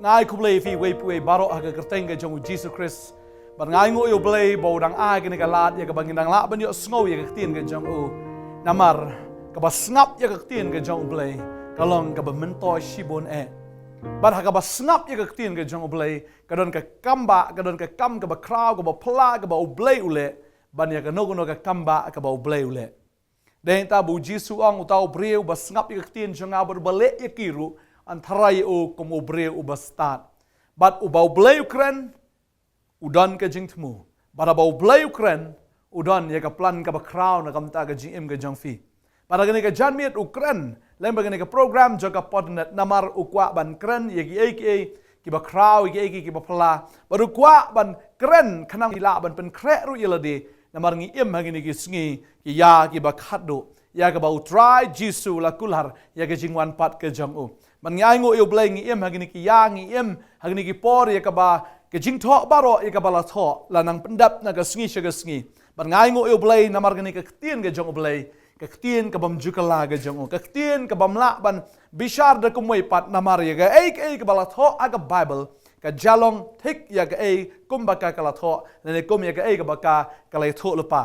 ngai kublei fi wei pui baro aga kerteng ke jong Jesus Christ ban ngai ngo yo blei bo dang ai ke ka lat ya ka bangin dang la ban yo snow ya ka tien ke jong u namar ka ba snap ya ka tien ke jong blei kalong ka ba mento shibon ban ha ka ba snap ya ka tien ke jong blei ka don ka kamba ka don ka kam ka ba kraw ka ba pla ka ba blei ule ban ya ka no ka kamba ka ba blei ule den ta bu Jesus ang utau breu ba snap ya ka tien jong a ber bale ya kiru antarai o como breu ba start bat u ba blei ukren udan ka jing tmu bara ba blei ukren udan ya ka plan ka ba kraw na kam ta ka jing ka jong fi para gani ka jan miet ukren lem bagani ka program jaga Potternet namar ukwa ban kren yegi aka ki ba kraw yegi ki ba pala baru kwa ban kren kanang ila ban pen kre ru yelade namar ngi em hagini ki sngi ki ya ki ba khado ya ka ba try jisu la kulhar ya ka jingwan pat ka jong u man ngai ngo yo bleng ngi em hagini ki ya ngi em hagini ki por ya ka ba ke jing tho baro ya ka ba la tho la nang pendap na ka sngi shaga sngi ban ngai ngo yo bleng namar gani ka tien ka jong bleng ka tien ka bam jukala ga jong ka tien ka bam la ban bishar da kumoi pat namar ya ga ei ka bala tho aga bible ka jalong thik ya ga ei kumbaka kala tho ne kum ya ga ei ka baka kala tho lupa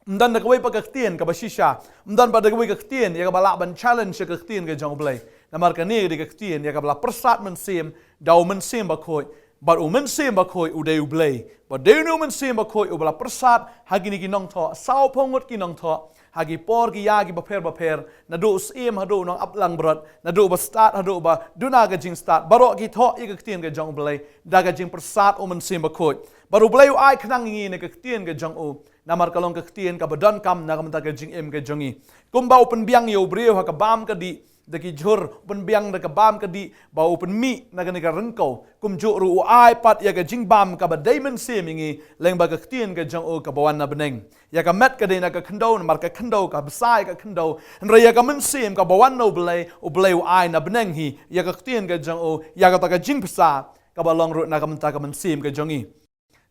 mdan da kawai pa ka tien ka bashisha mdan pa da kawai ka tien ya ga bala ban challenge ka tien ga jong blai namar ka ni ka tien ya ga bala persat men sim dau men sim ba khoi but men sim ba khoi u deu blai but deu no men sim ba khoi u bala persat hagini ki nong tho sao phongot ki nong tho hagi por ki ya ki baper na do sim hado nong aplang brot na do ba start hado ba duna ga jing start baro ki tho ik tien ga jong blai da ga jing persat o men sim ba khoi baru blai ai khnang ngi ne ka tien ga jong o namar kalong ka tien ka badon kam na kam ta ga jing em ga jongi kumba open biang yo breu ha ka bam ka di daki jur open biang da ka bam ka di ba open mi na ga ne ka rengko kum jo ru ai pat ya ga jing bam ka ba diamond sim ngi leng ba ka tien ga jong o ka bawan na beneng ya ka met ka de na ka khndo na mar ka khndo ka besai ka khndo nra ya ka men sim ka bawan no blai o blai ai na beneng hi ya ka tien ga jong o ya ka ta ka jing psa ka ba long ru na ka men ta ka men sim ga jongi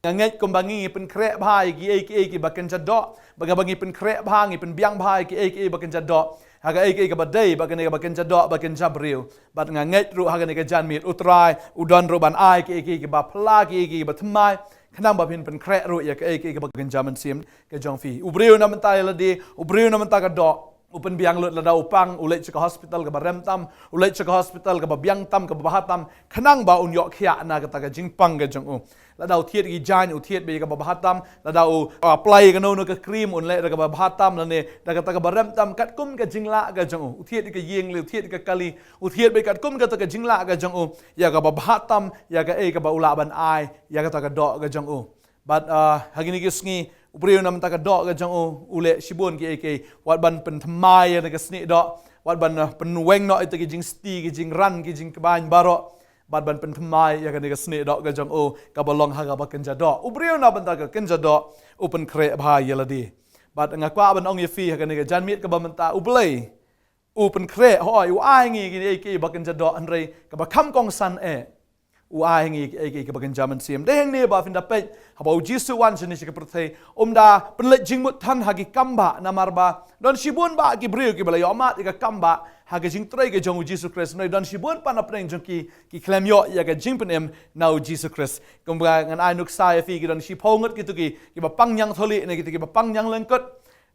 ngai kumbangi pen kre bhai ki ki baken jaddo baga bangi pen kre bhangi pen biang bhai ki baken jaddo haga ka badai baken jaddo baken jabril bat ngai ru haga ne ka janmit utrai udon ru ban ai ki ba phla ki ba thmai khanam ba pin pen kre ru ya ki baken jaman sim ka jongfi ubreu na mentai la di ubreu na menta ka do upen biang lut lada upang ulai chaka hospital ka barem tam ulai chaka hospital ka biang tam ka bahatam khanang ba unyo khia na ka ta ka jingpang ka jong u lada thiet gi jan u thiet be ka bahatam lada u apply ka no ka cream un le ka bahatam la ne da ka ta ka barem tam kat kum ka jingla ka jong u thiet ka yeng le thiet ka kali u thiet be kat kum ka ta ka jingla ka jong u ya ka bahatam ya ka ka ba ula ban ai ya ka ta ka do ka jong u but hagini ki sngi ubreu nam ta ka do ka jong u ule shibon ki wat ban pen thmai na ka sni do wat ban pen weng no ite ki jing sti ki jing ran ki jing ban baro bat ban pen thmai ya ka ni ka sni do ka jong u ka balong ha ka ba ken ja do ubreu na ban ta ka ken ja do open kre bha yeladi bat nga kwa ban ong ye fi ha ka ni ka jan mit ka ba man ta ublei open kre hoi u ai ngi ki ba ken ja do an rei ka ba kham kong san u ai ngi ka ba ken jaman sim de heng ne ba fin da pe ha ba jisu wan jini ka prthei da pen le jing mut than ha ki kamba na marba don shibun ba ki breu ki bala yo ma ka kamba ha ka jing trei ka jong Jesus Christ noi don shibun pa na preng jong ki klem yo ya ka jing pen em now Jesus Christ kum ba ngan ai nuk sai fi ki don shipong ki tu ki ba pang yang tholi ne ki ba pang yang lengkot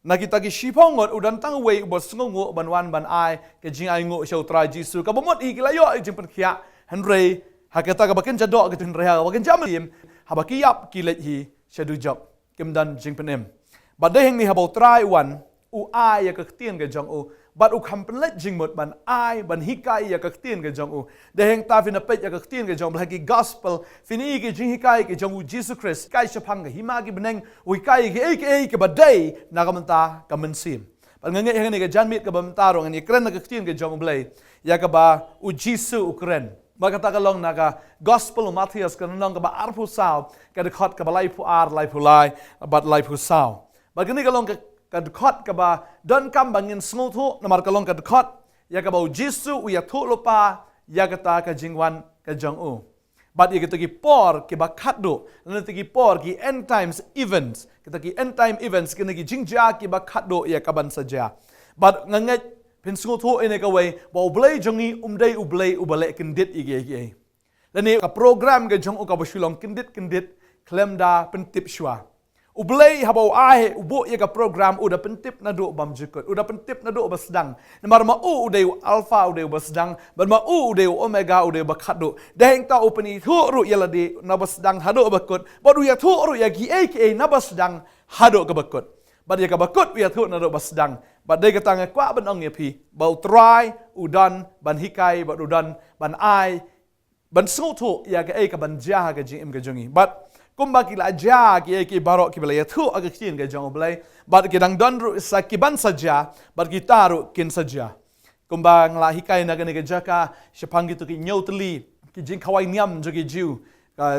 na kita ki shipong udan tang wei bo sngo ban wan ban ai ka jing ai ngo show try Jesus ka bomot i ki la yo jing pen khia henry ha ka ta ka baken jado ka tin reha baken jam tim ha ba ki yap ki le hi shadu job kim dan jing pen em ba de heng ni ha bo try one u ai ya ka tien ka jong u but u kham pen le jing mot ban ai ban hikai ya ka tien ka jong u de heng ta fin a pe ya ka tien ka jong ba ki gospel fin i ki jing hikai ki jong u Jesus Christ kai shapang ka hima ki beneng u kai ki ka ba dei na ka menta ka men sim ban nge heng ni ka jan mit ka ba menta ro ni kren na ka tien ka jong blai ya ka ba u Jesus u kren Maka tagalong naga gospel o Matthias kanong ka ba arpu sao ka dekot ka ba laipu ar laipu lai bat laipu sao. Bagani kalong ka dekot ka ba don kam bangin smutu namar kalong ka dekot ya ka ba Jisu u ya tu lupa ya ka ta ka jingwan ka jong u. But ya kita ki por ki ba khatdo na ki por ki end times events kita ki end time events kina ki jingja ki ba khatdo ya ka ban saja. But nganget Pensungo to ene ka way ba ublay jongi umday ublay ubale kendit ige. Dan ni program ke jong ka basulong kendit klem da pentip syua. Ublay habau ai ubo ye ka program uda pentip na do bam jukut uda pentip na do basdang namar ma ude alpha ude basdang ban ma ude omega ude bakado dahing ta openi thu ru yelade na basdang hado bakut badu ya thu ru ya gi aka na basdang hado ka bakut bad ya ka bakut ya thu na do basdang bad de ka tang kwa ban ong ye pi bau try udan ban hikai bad udan ban ai ban so thu ya ka aka ban ja ka jim ka jongi but kumba kila aja ki barok ki belaya thu agak kin ke jong belai bat ki dang don ru sakiban saja bat kita ru kin saja kumba ngla hikai na gane ke jaka sepang gitu ki nyotli ki jing khawai niam jo ki jiu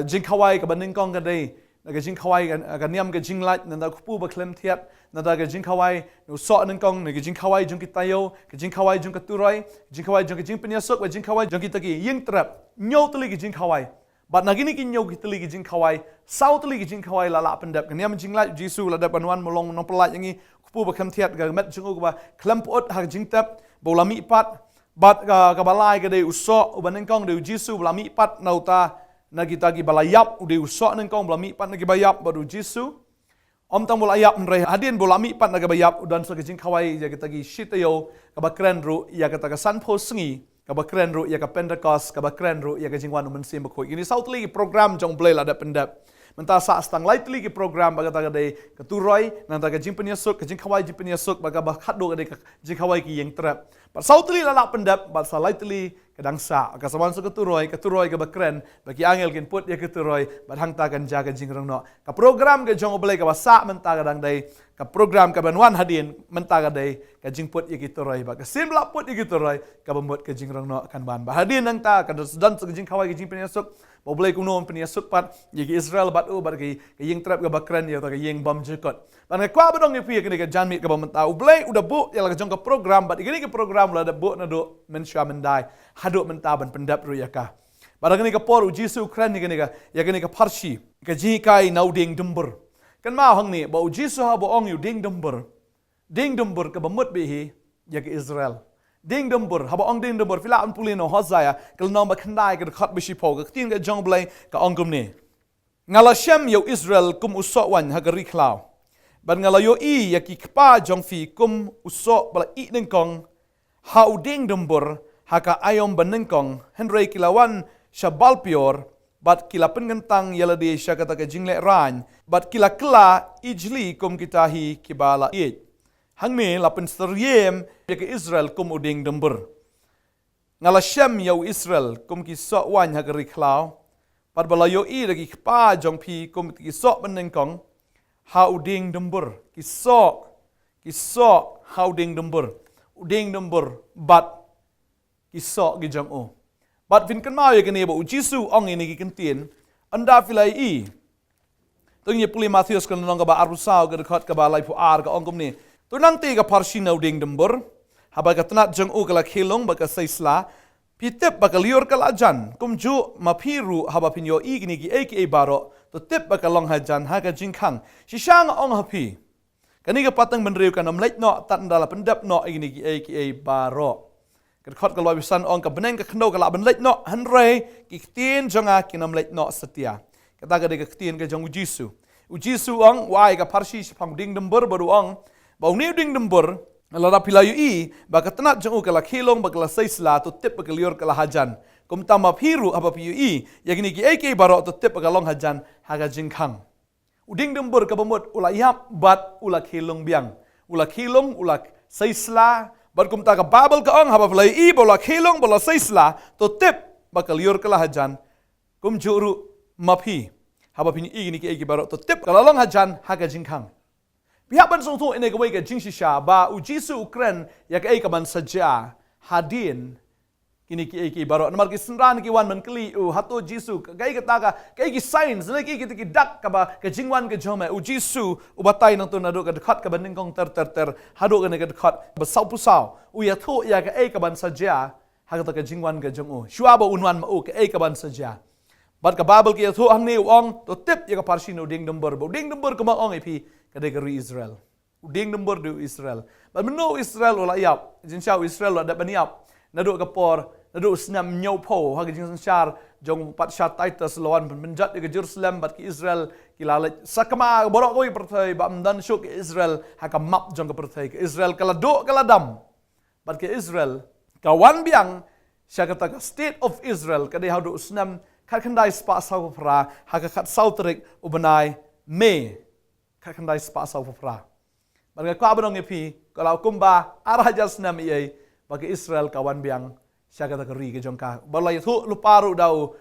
jing khawai ka baning kong ka dei na ke jing khawai ka niam ke jing lat na da kupu ba klem thiat na da ke jing khawai no so ning kong na ke jing khawai jong ki tayo ke jing khawai jong ka turoi jing khawai jong ki jing peniasok wa jing khawai jong ki taki ying trap nyotli ki jing khawai But nagini kinyo kitali kijing kawai, sautali kijing kawai lala pendap. Kanya menjing la Jisu lada panwan molong no pelat yangi kupu bakam tiat gamet jungu ba klempot hak jing tap bolami pat bat ka balai ka de uso ubanengkong de Jisu bolami pat nauta nagita gi balayap de uso nengkong bolami pat nagi bayap baru Jisu. Om tang bolayap nre hadin bolami pat nagi bayap udan so kijing kawai ya kita gi shitayo ka bakren ru ya kata ka sanpo sengi kabakren ru ya ka Pentecost kabakren ru ya ka jingwan mensim bakoi ini sautli program jong blai la da pendap menta sa stang lightly ki program baga ta de ka turoi nan ta ka jing peniasuk ka jing khawai jing peniasuk baga ba khado ka de ka jing khawai ki yang trap par sautli la pendap ba sa lightly kadang sa ka sawan su ka turoi ka bakren bagi angel kin put ya ka turoi ba hang ta kan jaga jing rong no ka program ka jong blai ka ba sa menta kadang dai ka program ka banwan hadin menta ka dai ka jing put ya ki turoi ba ka simla put ya ki turoi ka bambut ka jing rong no kan ban ba hadin nang ta ka dan su jing khawai ka jing peniasuk ba blai ku no peniasuk pat ya ki Israel bat o ba ka ying trap ka bakren ya ta ka ying bam jekot ban ka kwa badong ya pi ka janmit ka ba menta u blai udah bu ya la ka jong ka program bat igini ka program la da bu na do men sya mendai haduk mentaban pendap ru yaka barang ni ka por Jisu kran ni ka ya ka Pharshi ka ji kai nau dieng Dumbur kan ma hang ni ba Jisu ha bo ong yu dieng Dumbur ka bamut be hi ya ka Israel dieng Dumbur ha bo ong dieng Dumbur fila an pulino hozaya kal nom ba khandai ka khat bishi po ka tin ka jong blai ka ong kum ni ngala shem yo Israel kum uso wan ha ka ri klau ban ngala yo i ya ki kpa jong fi kum uso bala i ning kong ha u dieng Dumbur haka ayom benengkong henry kilawan shabalpior bat kila pengentang yalade syakata ka jingle ran bat kila kela ijli kum kitahi kibala it hangme lapen Nongkhryiem ya ke Israel kum uding Dumbur ngala syam yau Israel kum ki so wan hagari klau pat bala yo i lagi pa jong pi kum ki so benengkong ha uding Dumbur ki so ha uding Dumbur bat kisok gi jong o bat vin kan mau ya kene ba Jisu ong ini gi kentien anda filai i tung ye puli Matius kan nong ba arusau ga dekat ka ba lai pu ar ga ongkom ni tu nang te ga Pharshi nau ding Dumbur haba ga tanat jong o ga la khelong ba ka saisla pitep ba ka lior ka lajan kum ju ma phiru haba pinyo i gini gi aka baro to tep ba ka long hajan ha ga jingkhang shisang ong hapi kani ga patang benreu kan om leit no tan dala pendap no gini gi aka baro khot ka loi san ong ka beneng ka khno ka la ben leit no hanre ki tin jonga kinam leit no setia kata ga de ka tin ka jong Jisu ong wai ka Pharshi pang ding Dumbur baru ong bau ni ding Dumbur la da pilayu i ba ka tanat jong ka la khilong ba ka la saisla to tip ka lior ka la hajan kum tama phiru apa piu i yagni ki ake baro to tip ka long hajan haga jingkhang uding Dumbur ka bamut ula yap bat ula khilong biang ula khilong ula saisla Barkum ta ka babel ka ong haba play i bola khilong bola saisla to tip bakal yor kala hajan kum juru mapi haba pini i ni ki baro to tip kala long hajan haga jingkhang pihak ban song tu ene ka wei ka jingshisha ba Jisu Ukren ya ka ka ban saja hadin kini ki baro namar ki senran ki wan man kli hato Jisu kai ka ta ka kai ki signs ne ki dak ka ba ka jingwan ka jome Jisu ubatai nang tu na do ka dekat ka baning kong ter hado ka ne ka dekat ba sau pusau ya tho ya ka ban saja ha ka jingwan ka jong shua ba unwan ma ka ka ban saja bat ka babel ki tho hang ne ong to tip ya ka Pharshi no ding Dumbur ka ma ong pi ka de ka Israel ding Dumbur do Israel ba meno Israel ola yap jin shau Israel ada baniap na do ka por nadu snam nyau po hagi jing sanchar jong pat shat Titus lawan menjat ke Jerusalem bat ki Israel kilala sakama borok oi perthai ba amdan syuk Israel haka map jong ke perthai ke Israel kala do kala dam bat ke Israel kawan biang syakata state of Israel kadai hadu snam khat khandai spa sau fra haka khat sautrik ubanai me khat khandai spa sau fra barga ko abang epi kalau kumba arah jasnam iai bagi Israel kawan biang syakata keri ke jongka balai thu luparu dau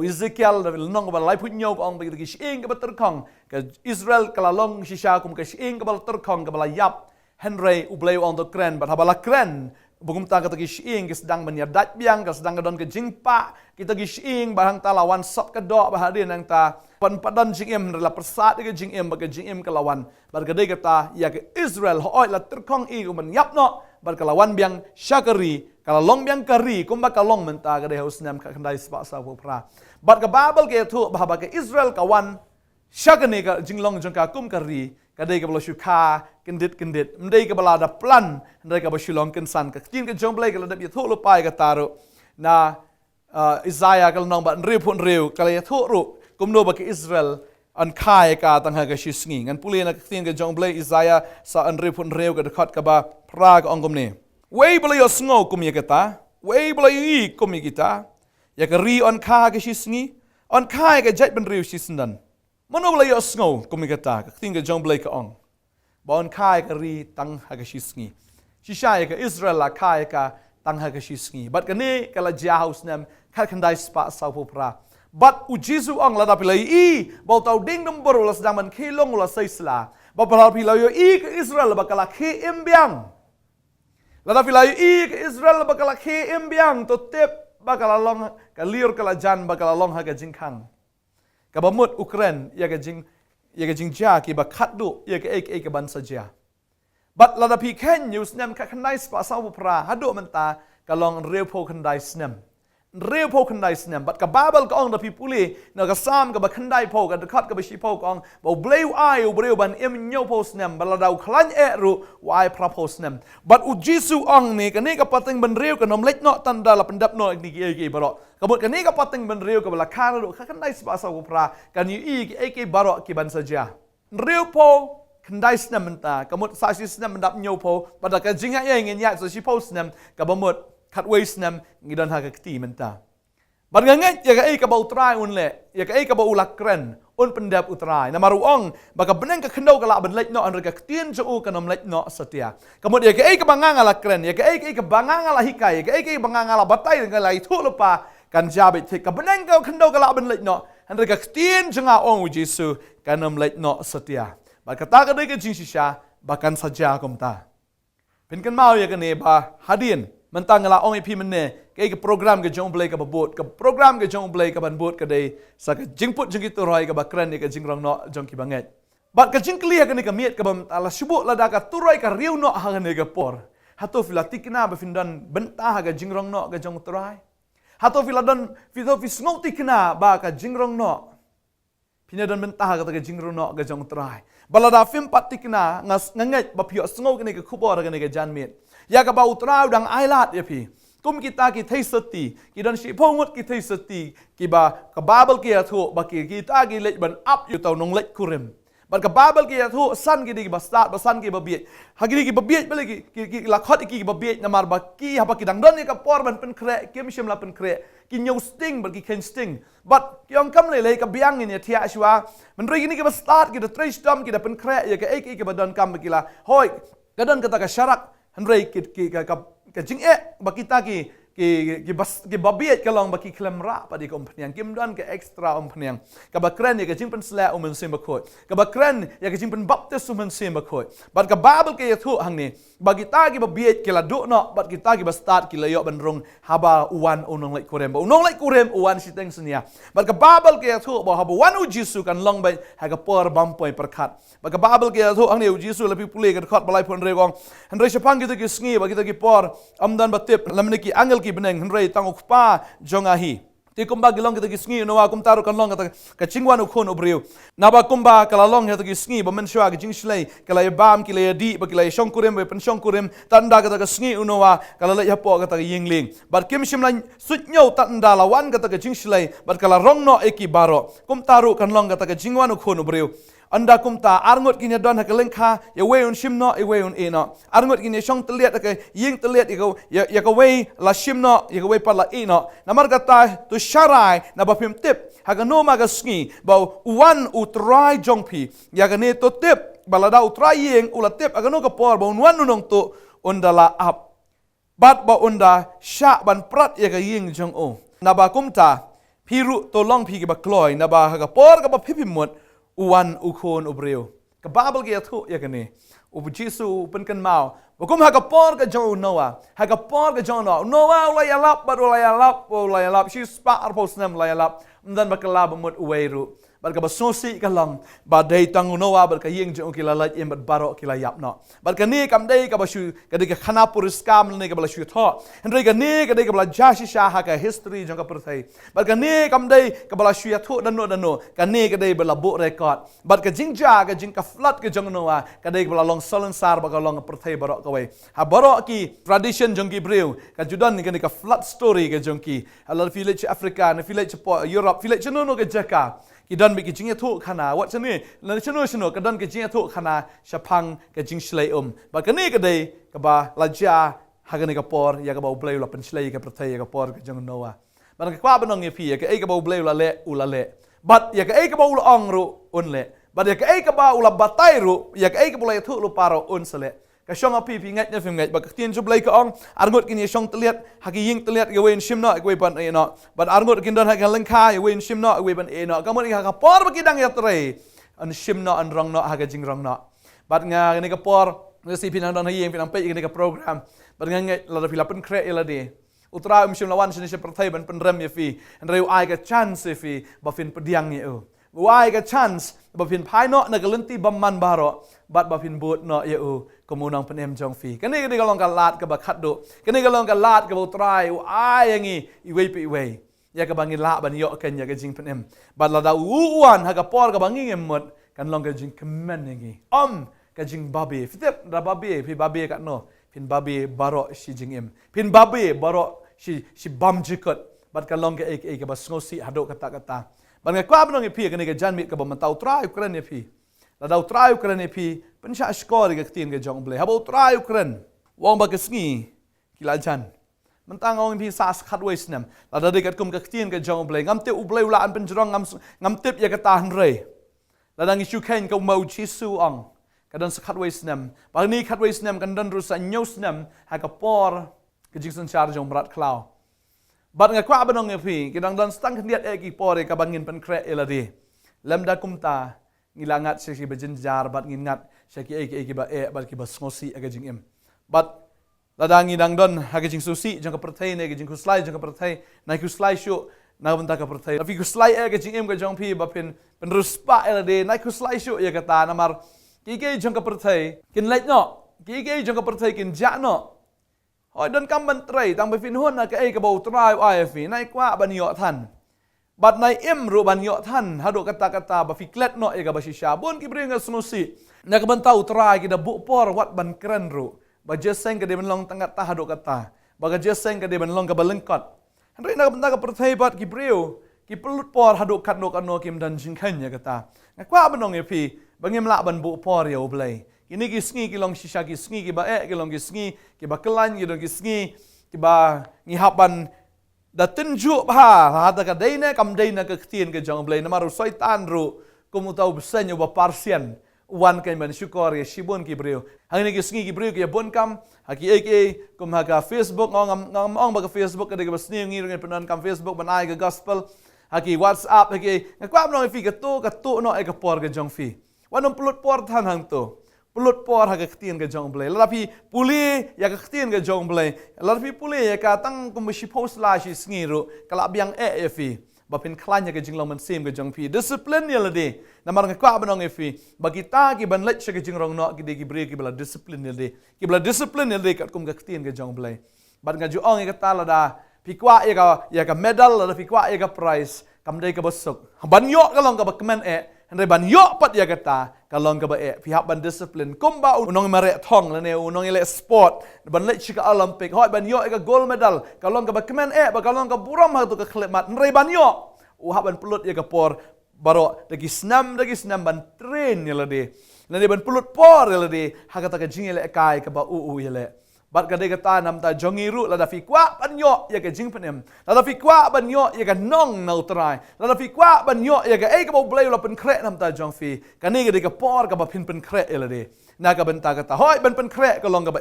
Ezekiel da nong balai punyo ko ong bagi shing ke terkong ke Israel kalalong shisha kum ke shing ke bal terkong ke balai yap Henry ubleu on the kren bat habala kren bugum ta kata shing ke sedang menyadat biang ke sedang gadon ke jingpa kita shing bahang talawan sop ke dok bahadin nang ta padan jingem rela persat ke jingem bagi jingem kelawan bargadai kata ya ke Israel hooi la terkong i ku menyap no berkelawan biang syakari kalau long biang kari kumba kalong menta ke deha usnam ka khandai spa sa pra bat ke babel ke tu bahaba ke Israel kawan syakani ka jinglong jongka kum kari kadai ke balo syuka kendit mdai ke balada plan ndai ke basulong kensan ke tin ke jomblai ke ladap tu lupai ke taru na Isaiah kalau nong bat nriu pun riu kalau ya tu ru kumno ba ke Israel an kai ka tang ha ga shisngi ngan puli na tin ke jomblai Isaiah sa an riu pun riu ke dekat ke ba pra ka ongom ni wei bala yo sngo kum ye kata wei bala yi kum ye kita ya ke ri on ka ga shisngi on kai ga jait ben riu shisndan mono bala yo sngo kum ye kata ka tin ke jomblai ka ong ba on kai ka ri tang ha ga shisngi shisha ye ka Israel la kai ka tang ha ga shisngi bat ka ni kala ja house nam kha khandai spa sa pra bat u Jesu ang la dapilai i bau tau ding Dumbur la sedang man khilong la saisla ba pala pilai yo i ke Israel ba kala khi imbiang la dapilai i ke Israel ba kala khi imbiang to tep ba kala long ka liur kala jan ba kala long ha ga jingkhang ka ba mut Ukraine ya ga jing ja ki ba khatdu ya ke ek ban saja bat la dapi ken news nem ka khandai spa sa pra hadu menta ka long reu pho khandai snem reu po khandai snem bat ka babel ka ong da pipuli na ka sam ka ba khandai po ka dekat ka ba shi po ka ong ba bleu ai u breu ban em nyo po snem ba la dau khlan e ru wai pra po snem bat u Jesu ong ni ka ni ka pating ban reu ka nom lek no tan da la pendap no ni ki baro ka bot ka ni ka pating ban reu ka ba la kha ru ka khandai spa sa pra ka ni i ki baro ki ban saja reu po khandai snem menta ka mot sa si snem dap nyo po ba da ka jinga ye ngin ya so shi po snem ka ba mot kat ways nam ngidon ha ka kti menta bar nganget ya ka ka ba utrai un le ya ka ba ulak kren un pendap utrai na maruong baka beneng ka khendau ka la ben lek no an ka tien jo ka nom lek no satia kamod ya ka banganga la kren ya ka banganga la hikai ya ka banganga la batai ka lai thu lupa kan jabe ka beneng ka khendau ka la ben lek no an ka tien janga ong Jesu ka nom lek no satia baka ta ka de ka jing shisha bakan saja komta pen kan mau ya ka ne ba hadin mentang la ong ipi menne ke program ke jong blai ka babot ke program ke jong blai ka ban bot ka dei sa ka jingput jing itu roi ka bakran ni ka jingrong no jong ki banget bat ka jing clear ka ni ka miet ka bam ala subu la da ka turoi ka riu no ha ne ka por hato filatik na ba findan benta ha ka jingrong no ka jong turai hato filadan fito fisngoti kna ba ka jingrong no pinadan benta ha ka jingrong no ka jong turai balada fim patikna nganget ba pio sngo ka ni ka khubor ka ni ka janmet ya ka ba utrau dang ailat ya pi kum kita ki thai sati ki dan shi phongot ki thai sati ki ba ka babel ki athu ba ki kita ki lech ban up yu tau nong lech kurem ban ka babel ki athu san ki di ba start ba san ki ba biet ha ki ba biet bele ki la khot ki ba biet namar ba ki ha ba ki dang don ni ka por ban pen kre ki mishim la pen kre ki nyau sting ba ki ken sting but ki ong kam le ka biang ni thia shwa man ri ni ki ba start ki da trace dom ki da pen kre ya ka ek ba don kam ki la hoi ka don kata ka syarak Henry ka jing bakita ki babiet kalong baki klemra padi kompanyang kim dan ke extra kompanyang ka bakren ya ka jing pen sla umen sim bakoi ka bakren ya ka jing pen baptis umen sim bakoi bat ka babel ke thu hang ni bagi ta ki babiet ke la do no bat kita ki ba start ki layo ban rong haba uwan unong lek kurem unong lek kurem uwan siteng senia bat ka babel ke thu ba haba wan u Jesu kan long ba ha ka por bampoi perkat bat ka babel ke thu hang ni u Jesu lebih pulih ka khat balai pon regong Henry sepang kita ki sngi ba kita ki por amdan batip lamne ki angel ki beneng Henry tang ukpa jongahi ti kumba gilong kita gisngi no wa kum taru kan long ka chingwan ukhon obriu na ba kumba kala long kita gisngi ba men shwa ga jingshlei kala bam kila di ba kila shongkurem ba pen shongkurem tanda ka gisngi no wa kala le yapo ka yingling ba kim shimlan sutnyo tanda lawan ka jingshlei ba kala rong no eki baro kum taru kan long ka jingwan ukhon obriu anda kumta arngot kinya don ha kelengkha ya weun shimno e weun eno arngot kinya shong teliat ka ying teliat ya ka we la shimno ya ka we pala eno namar kata tu sharai na ba pim tip ha ka no ma ka sngi ba uwan utrai jongpi ya ka ne to tip balada utrai ying ula tip aga no ka por ba unwan nong to undala ap bat ba unda sha ban prat ya ka ying jong o na ba kumta piru to long pi ki ba kloi na ba ha ka por ka ba pipimot uwan ukhon ubreu ka babel ge athu ya kane u jisu pen kan mau bukum ha ka por ka jo noa ha ka por ka jo noa la ya lap ba la ya lap shi spa ar posnam la ya lap dan ba kala ba mot uweru ba ka ba sosi ka lang ba dei tang noa ba ka yeng jo ki la la em ba baro ki la yap no ba ka ni kam dei ka ba shu ka de ka khana puriskam ne ka ba shu tho hendrei ka ni ka de ka ba jashi sha ha ka history jo ka perthai ba ka ni kam dei ka ba shu ya tho dan no ka ni ka dei ba la bo record ba ka jingja ka jing ka flat ka jong noa ka dei ba long solan sar ba ka long perthai baro ka we ha baro ki tradition jong ki breu ka judan ni ka flat story ka jong ki ala village africa na village europe village no ka jaka ki don bi ki jing thu khana wat chani la chano ka don ki jing thu khana shapang ka jing shlei ba ka ni ka dei ka ba la ja ha ka ni ka por ya ka ba blei la pen shlei ka prathai ya ka por ka jong noa ba ka kwa banong ye pi ka ka ba blei la le ula le bat ya ka ka ba ula ong ru un le bat ya ka ba ula batai ru ya ka ba thu lu paro un sele ka shong api pi ngat ne fim ngat ba ka tien jublai ka ong arngot kin ye shong teliat ha ki ying teliat ge wen shimno ge ban e no but arngot kin don ha ka lengkha ye wen shimno ge ban e no ka mo ha ka por ba ki dang ya tre an shimno an rong no ha ka jing rong no but nga ni ka por ne si pinang don ha yeng pinang pe ni ka program but nga ngai la fi la pen kre la de utra shim lawan shini she prathai ban pen rem ye fi an reu ai ka chance fi ba fin pediang ye o wai ka chance ba fin phai no na ka lenti bam man baro bat ba fin bot no ye o komunang penem jong fi kani ka long ka lat ka ba khat do kani ka long ka lat ka bo trai u ai yangi I wei pi wei ya ka bangin la ban yo ken ya ka jing penem bat la da uwan ha ka por ka bangin emot kan long ka jing kemen yangi ka jing babi fitep da babi fi babi ka no pin babi baro shi jing em pin babi baro shi bam jikot bat ka long ka ek ka ba ngosi hado kata ban ka kwa banong pi ka ni ka janmit ka ba matau trai ukran pi la dau trai ukran pi pen sha skor ga tin ga jong ble habo trai ukran wong ba ka sngi kila jan mentang ong pi sa khat wes nam la da de kat kum ka tin ga jong ble ngam te u ble la an pen jrong ngam tip ya ka tan re la dang isu ken ka mau chi su ong ka dan khat wes nam ba ni khat wes nam kan dan ru sa nyos nam ha ka por ka jing san char jong brat klau bat nga kwa banong pi ki dang dan stang khndiat e ki por ka bangin pen kre eladi lamda kumta ngilangat si bejenjar bat ngingat syaki eki ba bat ki ba ngosi aga jing em bat ladang ngidang don aga jing susi jang ka perthai ne aga jing ku slide jang ka perthai na ku slide show na banta ka perthai afi ku slide aga jing em ka jong pi ba pen ruspa elade na ku slide show ya kata namar ki jang ka perthai kin lait no ki jang ka perthai kin ja no hoi don kam ban trai tang ba fin hon na ka e ka bo trai ai fi nai kwa ban yo than bat nai em ru ban yo than hado kata ba fiklet no e ga ba shisha bon ki bringa snusi na ka ban tau trai ki da bu por wat ban kren ru ba jeseng ka de ban long tangat ta hado kata ba ga jeseng ka de ban long ka balengkot hendrai na ka ban ta ka perthai bat ki breu ki pelut por hado kat no kan no kim dan jing khan ya kata na kwa banong e pi bangem la ban bu por yo blai kini ki sngi ki long shisha ki sngi ki ba ki long ki sngi ki ba kelan ki long ki sngi ki ba ngi hapan da tenju ha ta ka deina kam deina ka ktien ka jong blai na maru soitan ru kumu tau besenyo ba parsian wan kan ban syukor ya shibon ki breu hang ni ki sngi ki breu ki bon kam haki kum ha ka facebook ngam ba ka facebook ka de ka sni ngi ngi penan kam facebook ban ai ka gospel haki whatsapp haki ngakwa no fi ka to no ai ka por ka jong fi wanom pulut por than hang to pulut por ha ka ktien ka jong blai lapi puli ya ka ktien ka jong blai lapi puli ya ka tang kum shi post la shi sngiru kala biang e fi ba pin klan ya ka jing long man sim ka jong pi discipline ya lade na mar ka kwa banong e fi ba kita ki ban lech ka jing rong no ki de ki bre ki bla discipline ya de ki bla discipline ya de ka kum ka ktien ka jong blai bat nga ju ong ka ta la da Pikwa ya ka medal la pikwa ya ka prize kamdai ka basuk. Banyo kalong ka bakmen Henry banyo pat ya kata kalong ka ba pihak ban disiplin kumba unong mare thong la ne unong ile sport ban le chika olympic hoi banyo ka gold medal kalong ka bakmen ba kalong ka buram ha tu ka khlemat Henry banyo ban pulut ya ka por baro dagi snam ban train ya la de Lani ban pulut por ya la de ha kata ka jingile kai ka ba ya le Bat kadai kata nam ta jongiru la da fikwa banyo ya ka jing penem. La da fikwa banyo ya ka nong nautrai. La da fikwa banyo ya ka ka bau blai la pen kre nam ta jong fi. Kani kadai ka por ka ba pin pen kre la de. Na ka benta kata hoi ban pen kre ka long ka ba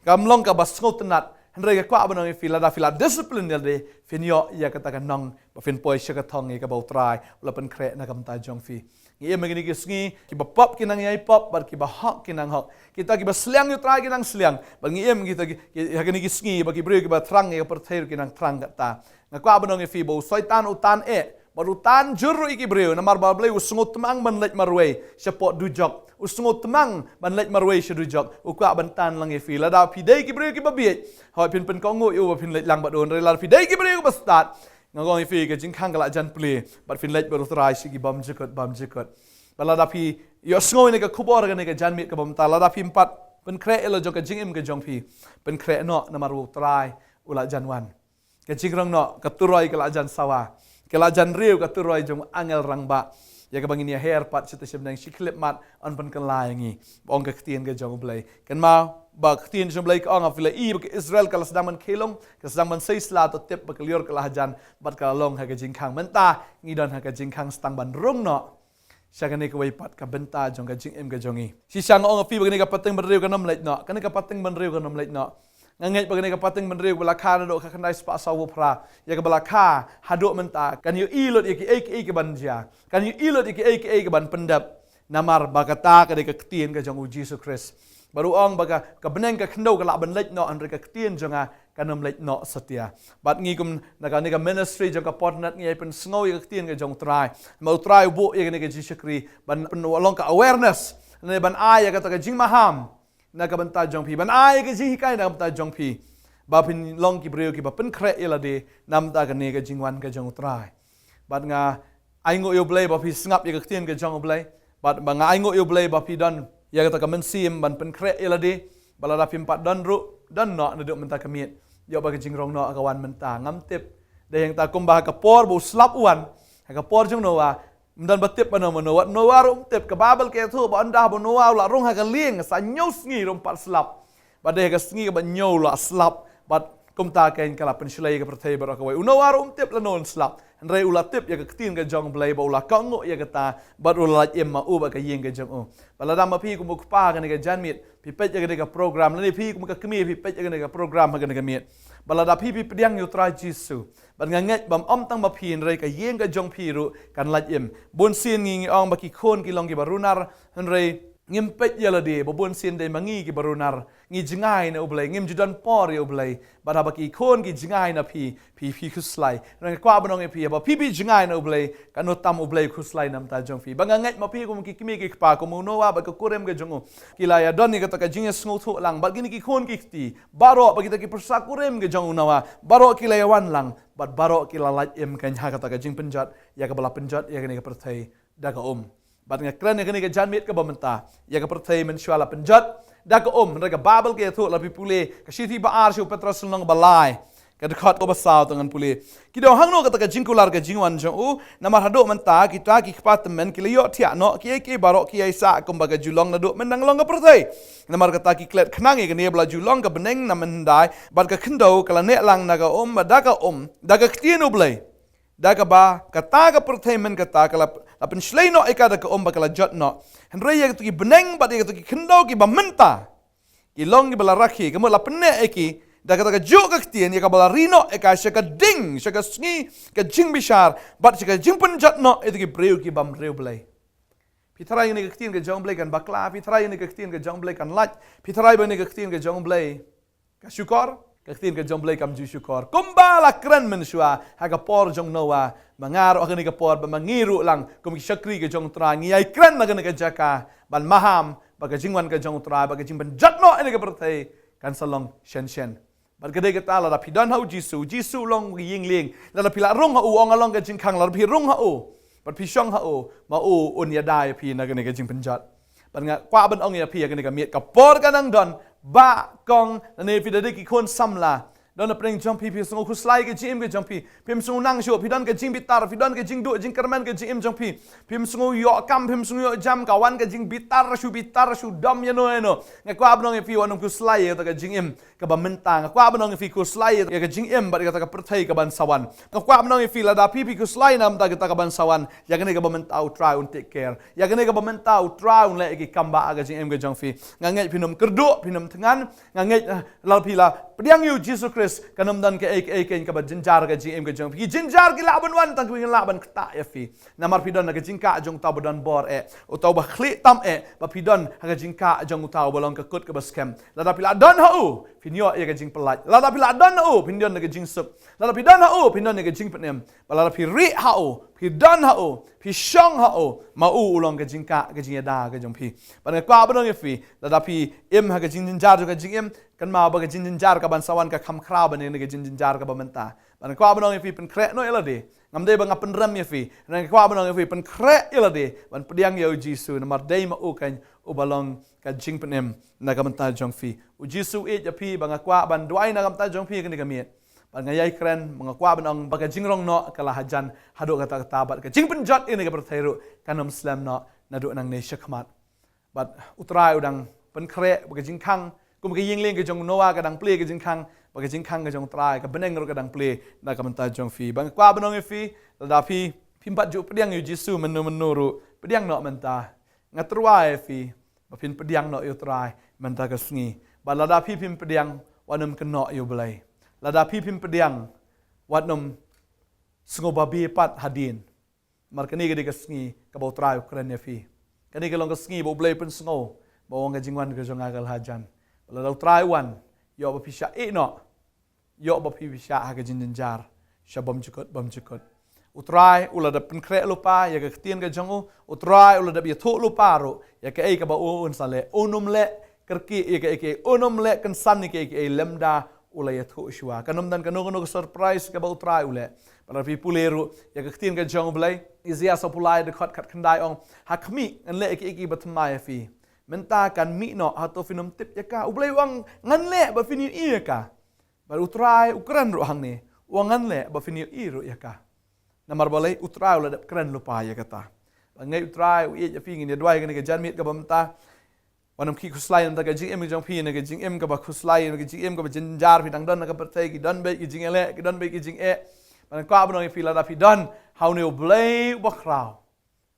Kam long ka ba sngotenat. Henry ka kwa banong fi la da fila discipline ya de. Finyo ya kata ka nong ba fin poi sya ka thong ya ka bau trai la pen kre na kam ta jong fi. Ia magini kisngi ki ba pop kinang yai pop bar ki ba hak kinang hak kita ki ba sliang yu try kinang sliang bangi em kita hakini kisngi ba ki brio ki ba trang ya perthair kinang trang kata ngakwa banong fi bo soitan utan barutan juru iki brio namar ba blai usungut temang ban lej marwei sepot dujok usungut temang ban lej marwei sedujok ukwa bantan lang fi la da pidai ki brio ki ba biet hoi pin pen kongu yu ba pin lej lang ba don re la pidai ki brio ba start ngagong ifi ke jingkhang kala jan play but fin late baru try sigi bam jikot balada pi yo sngo ni ka khubor ga ni ka jan mit ka bam ta lada pi empat pen kre elo jo ka jingim ke jong pi pen kre no na maru try ula jan wan ke jingrang no ka turoi kala jan sawa kala jan riu ka turoi jong angel rang ba ya ka bangini hair pat sita sib nang siklip mat on pen kan lai ngi bong ka tien ke jong play kan ma ba tien jom blai ka anga fila ke Israel kala sedang man kelong ka sedang man sei sla to tip ba klior kala hajan bat kala long ha ka jingkhang menta ngidon ha ka jingkhang stang ban rung no syagani ka waipat ka benta jong ka jing em ka jongi si syang ong fi ba ni ka pating ban riu ka nom lait no kan ka pating ban riu ka nom lait no nganget ba ni ka pating ban riu bala kha do ka kandai spa sawu pra ya ka bala kha haduk menta kan yu ilot iki ke ban ja kan yu ilot iki ke ban pendap namar ba kata ka de ka tien ka jong Jesus Christ baru ong baga ka beneng ka khndo ka la ban lech no andre ka tien jonga kanam lech no setia bat ngi kum naga ni ka ministry jong ka Potternet ngi pen sngo ka tien ka jong try mau try bu ye ni ka jishkri ban long ka awareness ne ban ai ka ta ka jing maham na ka ban ta jong pi ban ai ka ji kai na ta jong pi ba pin long ki breu ki ba pen kre ela de nam ta ka ne ka jing wan ka jong try bat nga ai ngo yo blai ba pi snap ye ka tien ka jong blai bat ba nga ai ngo yo blai ba pi don ya kata ka mensim ban pen kre elade balada pimpat dan ru dan no nduk menta kamiet yo ba jingrong no akawan menta ngam tip de yang ta kumbah ka por bu slap uan ka por jung no wa mdan batip pano no wat no warum tip ka babel ke thu ba anda bu no wa la rong ha ka lieng sa nyos ngi rom pat slap ba de ka sngi ka ba nyo la slap bat kum ta ken kala pen shlai ka perthai ba ka wai no warum tip la non slap Andre ula tip ya ka tin ka jong blai ba ula ka ngo ya ka ta bat ula em ma u ba ka yeng ka jong o balada ma pi ku mu pa ka ne ka janmit pi pet ya ka program ni pi ku ka kemi pi pet ya ka program ha ka ne ka mit balada pi pediang yu tra jisu ban nganget bam om tang ma pi re ka yeng ka jong pi ru kan la em bun sin ngi ong ba ki khon ki long ki barunar Andre ngim pet ya la de bobon sin de mangi ki barunar ngi jingai na ublai ngim judan por ya ublai bada baki khon ki jingai na pi khuslai rang kwa banong e pi ba pi jingai na ublai kanot tam ublai khuslai nam ta jong pi banga ngai ma pi kum ki kimi ki pa ko no wa ba ko kurem ge jongo kila ya don ni ka ta ka jinge sngo thu lang ba gini ki khon ki ti baro ba kita ki persa kurem ge jongo na wa baro kila ya wan lang bat baro kila laj em kan ha ka ta ka jing penjat ya ka bala penjat ya ni ka perthai da ka bat nga kran ni ka janmit ka bamenta ya ka perthai men shwala penjat da ka rega babel ke thu la pi pule ka sithi ba ar shu petrol nang balai ka dekat ko basaw tangan pule ki do hangno ka ta ka jingkular ka jingwan jo u namar hado menta kita ki kpat men ki yo thia no ki baro ki ai sa kum ba ka julong na do men nang long ka perthai namar ka ta ki klet khnang e ka ne bla julong ka beneng na men dai bat ka khindo kala ne lang na ka ba da ka ktien ublai daga ba kata ka perthai men kata kala apen shlei no eka da ka bakala jot no henre ya tu ki beneng ba ya tu ki khendo ki ba menta ki long ki bala rakhi ka mo la penne eki da ka jo ka tien ya ka bala rino eka shaka ding shaka sngi ka jing bishar bat shaka jing pen jot no itu ki breu ki bam breu blai pitrai ni ka tien ka jong blai kan bakla pitrai ni ka tien ka jong blai kan lach pitrai ba ni ka tien ka jong blai ka syukor Kaktin ka jong blai kam ju syukor. Kumbala kren men shua haga por jong noa mangaro ka por ba mangiru lang kum syakri ka jong tra ngiai kren na ka jaka ban maham baga jingwan ka jong tra baga jing ban jatno ini ka perthai kan salong shen บัดก็ได้ก็ตาละพี่ดอนเฮาจิสูลงยิงเลียงละพี่ละรุ่งเฮาองอลองก็จิงคังละพี่รุ่งเฮาบัดพี่ช่องเฮามาอุนยาได้พี่นะกันนี่ก็จิงเป็นจัดบัดงะกว่าบันองยาพี่กันนี่ก็เมียกับปอดกันนังดอนบ้ากองนี่พี่ได้กี่คนซ้ำละดอนเปร่งจอมพี่สงคุสไลก็จิมก็จอมพี่มสงนั่งชัวพี่ดอนก็จิงบิตาร์พี่ดอนก็จิงดูจิงกระมันก็จิมจอมพี่มสงยอกัมพี่มสงยอจำกับวันก็จิงบิตาร์ชูดอมยันโนเนาะงะกว่าบันองยาพี่วันคุสไลก็ตะก็จิงกับบันมันตางกว่าบันองยาพี่คุสไลก็จิงบัดก็ตะก็ประเทศกับบันสวรรค์กว่าบันองยาพี่ละดาพี่คุสไลนำตะก็ตะกับบันสวรรค์อย่างนี้กับบันตาอุตราอุนเทคแคร์อย่างนี้กับบันตาอุตราอุนเล่กิคัมบะก็จิงก็จอมงะเงยพี่นมกระดูพี่นมทั้งนั้นงะเงยเราพี่ละเปลี่ยนอยู่ยิสุคริสต์กันนำดันเองกับจินจาร์กับจิงก็จงพี่จินจาร์กิลาบันวันตั้งพี่ลาบันตาเอฟีนามารพี่ดอนกับจิงกะจงตาบันบอร์อุตาบะคลิตัมบะพี่ดอนกับจิงกะจงอุตาบะลองกับกุดกับสแคมแล้วพี่ละดอนเฮาพี่นิโอกับจิงปลายแล้วพี่ละดอนเฮาพี่ดอนกับจิงสุบแล้วพี่ดอนเฮาพี่ดอนกับจิงปนเนมแล้วพี่ริเฮาพี่ดอนเฮาพี่ช่องเฮามาลองกับจิงกะกับจิงยาดากับจงพี่บันกว่าบันองฟีแล้วพี่กับจิงจินจาร์กับจิงกันมาบักจินจินจาร์กับบันสวรรค์กับคำคราวบันนี้กับจินจินจาร์กับบันตาบันกว่าบันองฟีเป็นแคร์น้อยละดีงำได้บังเป็นรัมยฟีนั่นกว่าบันองฟีเป็นแคร์ละดีบันเปลี่ยนยาจิสูนมาได้มากันบาลองกับจิงเป็นนักบันตาจงฟีจิสูจะพี่บังกว่าบันด้วยนักบันตาจงฟีกันนี่กับเมียบันงายเครนบังกว่าบันองบักจิงรองเนาะกะลาฮัจันฮัดูกะตาตาบัดกับจิงเป็นจัดiniกับประเทศรู้กันนมสลามเนาะนาดูนังเนชขมัดบัดอุตรายอุดังเป็นแคร์บักจิงคังกุมกยิงเลี้ยงกับจงโนวากับดังเปลี่ยกับจิงคังบักจิงคังกับจงตรายกับเป็นเองรู้กับดังเปลี่ยนักบันตาจงฟีบังกว่าบันองฟีระดับพี่พิมพ์ปัจจุเปลี่ยนอยู่จิสูมันนูรู้เปลี่ยนเนาะมันตางัตรวายฟีบัพินเปลี่ยนเนาะอุตรายมันตากระสีบัดระดับพี่พิมพ์เปลี่ยนวันนึงกันเนาะอยู่เบลัยระดับพี่พิมพ์เปลี่ยนวันนึงสงบบีปัดฮัดินมารกันนี่ก็ได้กระสีกับอุตรายอุกรานฟีกันนี่ก็ลงกระสีบุเบลัยเป็นสงบวงกับจิงวันกับจงอากาลฮัจันแล้วเราตรายวันยอบัพิชาเนาะยอบัพิชาหากจินจินจาร์ชาบอมจุกดอุตรายอุลาดับเป็นเคร์ลูปาอยากเตียนกับจงอุตรายอุลาดับยาทุลูปารุอยากกับบ่อุนสาเลอุนุมเละกระกี้อยากอุนุมเละกันสันนี่กับเลมดาอุลายาทุชัวกันนมดันกันนกเซอร์ไพรส์กับอุตรายอุเละปราพีปูเลรุอยากเตียนกับจงเบลัยอิเซียสปูไลเดขัดขันได้องหักมีอันเละบัตมายฟีมันตากันมีเนาะฮัตโตฟินมติปยากาอุเบลัยวังงั้นแหละบัฟินิอียากาบัดอุตรายอุกรันรุหังนี่วังงั้นแหละบัฟินิอีรุยากาNamar balai utrai ulah dap keren lupa ya kata. Bangai utrai uiat ya pingin dia dua kan ke janmit ke bamta. Wanam ki kuslai nam ta ke jing em jong pi na ke jing em ke ba kuslai na ke jing em ke ba jinjar pi dang don na ke pertai ki don be ki jing ele ki don be ki jing e. Ban kwa banong pi la da pi don how ne blai ba kraw.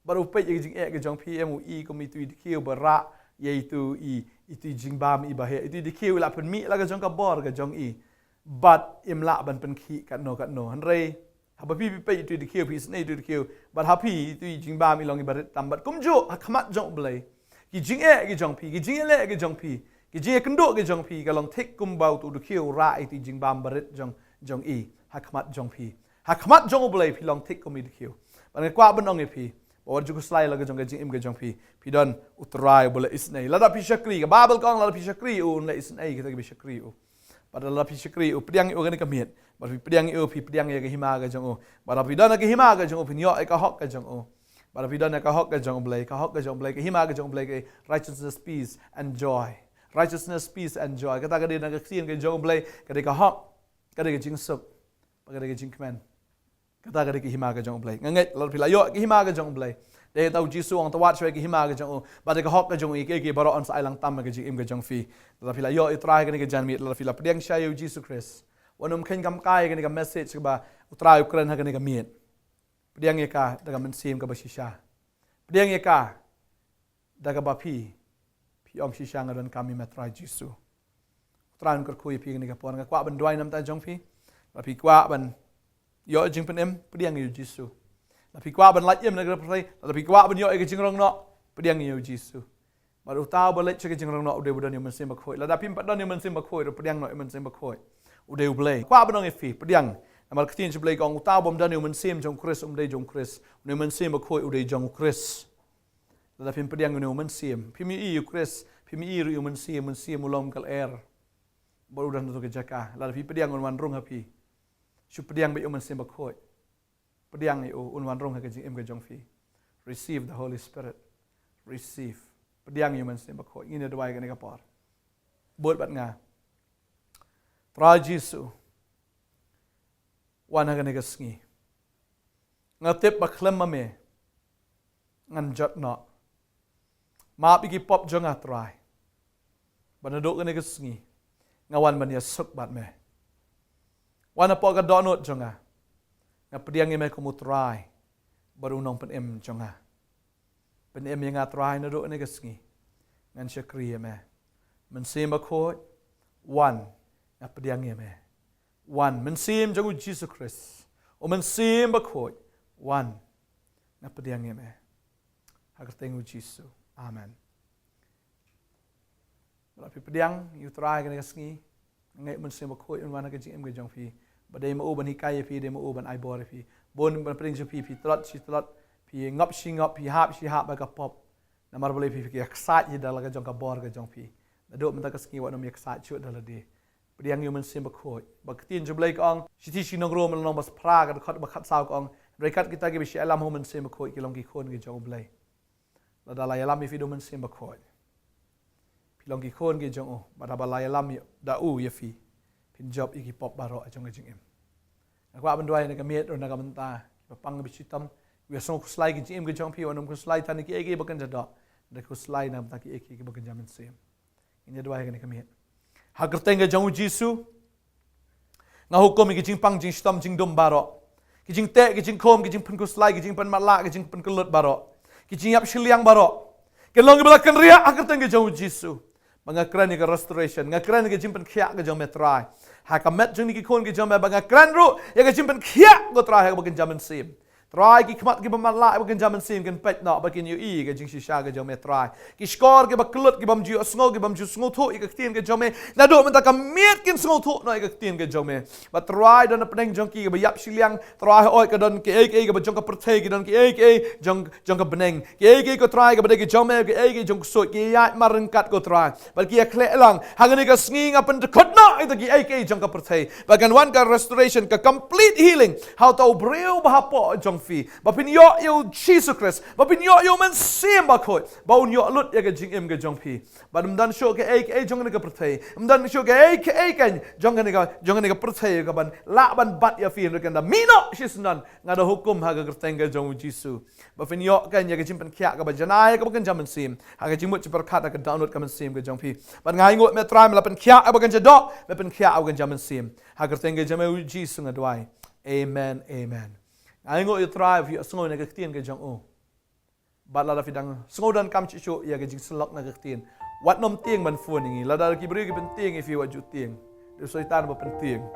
Baru pe ki jing e ke jong pi em u ko mi tu di kiu bara yaitu itu jing bam i ba he itu di kiu la pen mi la ke jong ka bor ke jong i. But im la ban pen ki kat no han rei Haba pi pe itu di kiu pi snei itu di kiu but hapi itu jing ba mi long ibarat tambat kumjo khamat jong blai ki jing e ki jong pi ki jing le ki jong pi ki jing kendo ki jong pi ka long thik kum bau tu di kiu ra itu jing ba barat jong i hakmat jong pi hakmat jong blai pi long thik kum di kiu ban kwa banong e pi bawa ju slai la ka jong jing im ka jong pi don utrai bola isnei la da pi shakri ka babel kong la pi shakri u la isnei kita ki shakri u pada la pi shakri u priang u kan ka miet But we pedang you, pedang ya ke hima ke jong. But we done ke hima ke jong, pinyo ke hok ke jong. But we done ke hok ke jong blai, ke hok ke jong blai, ke hima ke jong blai ke righteousness, peace and joy. Righteousness, peace and joy. Kata ke dia nak ke ke jong blai, ke ke hok, ke ke jing sup, ke ke jing kemen. Kata ke hima ke jong blai. Nganget lalu pila yo ke hima ke jong blai. Dia tahu Jisu orang tawat shwe ke hima ke jong. But ke hok ke jong ke baru on sa ilang tam ke jing im ke jong fi. Lalu pila yo itrai ke janmit lalu pila pedang shayu Jisu Christ. Wanam ken kam kai kan message ba utrai ukran ha kan miet pediang eka daga mensim ka basisha pediang eka daga ba pi om shisha ngadan kami matrai Jisu utran kor kui pi kan ka pon ka kwa ban dwai nam ta jong pi ba pi kwa ban yo jing pen em pediang yu Jisu la pi kwa ban lach em na ka prai la pi kwa ban yo e ka jing rong no pediang yu Jisu ba utau ba lech ka jing rong no de budan yu mensim ba khoi la da pi pat don yu mensim ba khoi ro pediang no yu mensim ba khoi Udeu blai. Kwa banong efi pediang. Namal ketin seblai kong utau bom dan mensim jong Chris dei jong Chris. Ne mensim bakoi udei jong Chris. Lada pim pediang ne mensim. Pimi i Chris, pimi i ru mensim ulom kal air. baru dah tu kejaka la pi pediang wan rong hapi shu pediang be uman sem bakhoi pediang ni wan rong ha ke jing em ke jong fi receive the Holy Spirit receive pediang human sem bakhoi ngine dwai ke ne ka par bot bat nga tra Jesu wan ha ke ne ka sngi nga tep ba klem ma me ngan jot no ma pi ki pop jong atrai ban do ke ne ka sngi ngawan ban ya suk bat me wan apa ka donot jonga nga pediang me ko mutrai baru nong pen em jonga pen em yang atrai na do ne ka sngi ngan Nongkhryiem me men sim ba khoi one nga pediang me one men sim jagu Jesus Christ o men sim ba khoi one nga pediang me hagertengu Jesus amen la pi pediang yu trai ka ne ka sngi ngai men sim ba khoi un wan ka jing em ke jong fi ba dei ma o ban hi kai fi dei ma o ban ai bor fi bon ban pring ju pi tlat si tlat pi ngap si ngap pi hap si hap ba ka pop na mar boleh pi ki excited hi dal ka jong ka bor ka jong pi na do men ta ka sngi wa no mi excited chu dal de pediang yu men sim ba khoi ba tin ju blai ka ong si ti si nong ro men nong bas pra ka khat ba khat sao ka ong rekat kita ki bi si alam ho men sim ba khoi ki long ki khon ki jong blai la dal alam mi fi do men sim ba khoi long ki khon ki jong o ba da balai lam da u ye fi pin job iki pop baro a jong jing em akwa ban dwai na ka miet ro na ka manta ba pang bi chitam we song ku slide ki jing em ki jong pi onum ku slide tan ki ege ba kan ja da da ku slide na ta ki eki ki ba kan ja men sem in dwai ka ni ka miet ha kerteng ga jong Jesu nga hukom ki jing pang jing stam jing dom baro ki jing te ki jing khom ki jing pun ku slide ki jing pan mala ki jing pun ku lut baro ki jing yap shiliang baro ke long ki bala kan ria ha kerteng ga jong Jesu mangakran ni ka restoration ngakran ni ka jimpan khia ka jom metrai ha ka met jung ni ki khon ki jom ba ngakran ru ya ka jimpan khia go trai ha ba kan jaman sim trai ki khmat ki ba man la ba kan jaman sim kan pet na ba kin yu i ka jing shisha ka jom metrai ki skor ki ba klut ki bam ju sngo ki bam ju sngo tho i ka tien ka jom na do man ta ka miet kin sngo tho na i ka tien ka jom ba trai don na pneng jong ki ba yap shiliang trai oi ka don ki e ka ba jong ka prthei ki don ki e jong ka beneng ki e ko trai ka ba de ki jom ki e jong so ki ya marang kat ko trai ba ki ya khle lang hangani ka sngi nga pen khot na i ta ki e jong ka prthei ba kan wan ka restoration ka complete healing how to breu ba po jong fi ba pin yo Jesus Christ ba pin yo man sim ba khoi ba un yo lut ya ga jing em ga jong phi ba dum dan show ke e jong ne ka prthei dum show ke e kan jong ne ka prthei ka ban la ban bat ya fi kan da mino shis nan nga da hukum ha ga kerteng ga jong Jesus ba pin yo kan ya ga jim pan khia ka ba janai ka ba kan jam sim ha ga jing mut par khat ka download ka man sim ga jong phi ban ngai ngot me try me la pan khia ba kan ja do me pan khia au kan jam sim ha kerteng ga jam Jesus nga dwai amen amen ai ngo you try if you sngo na ka tien ka jong o ba la fi dang sngo dan kam chi chu ya ka jing slok na ka tien wat nom tieng ban phone ngi la da ki bri ki pen tieng if you wa ju tieng de soitan ba pen tieng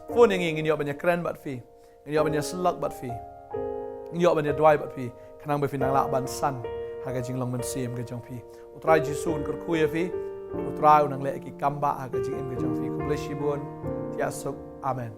phone ngi yo ban ya kran bat fi ngi yo ban ya slok bat fi ngi yo ban ya dwai bat fi khanang ba fi nang la ban san ha ka jing long man sim ka jong fi u try ji sun kar khu ya fi u try nang le ki kamba ha ka jing em ka jong fi ku bless you bon tia sok amen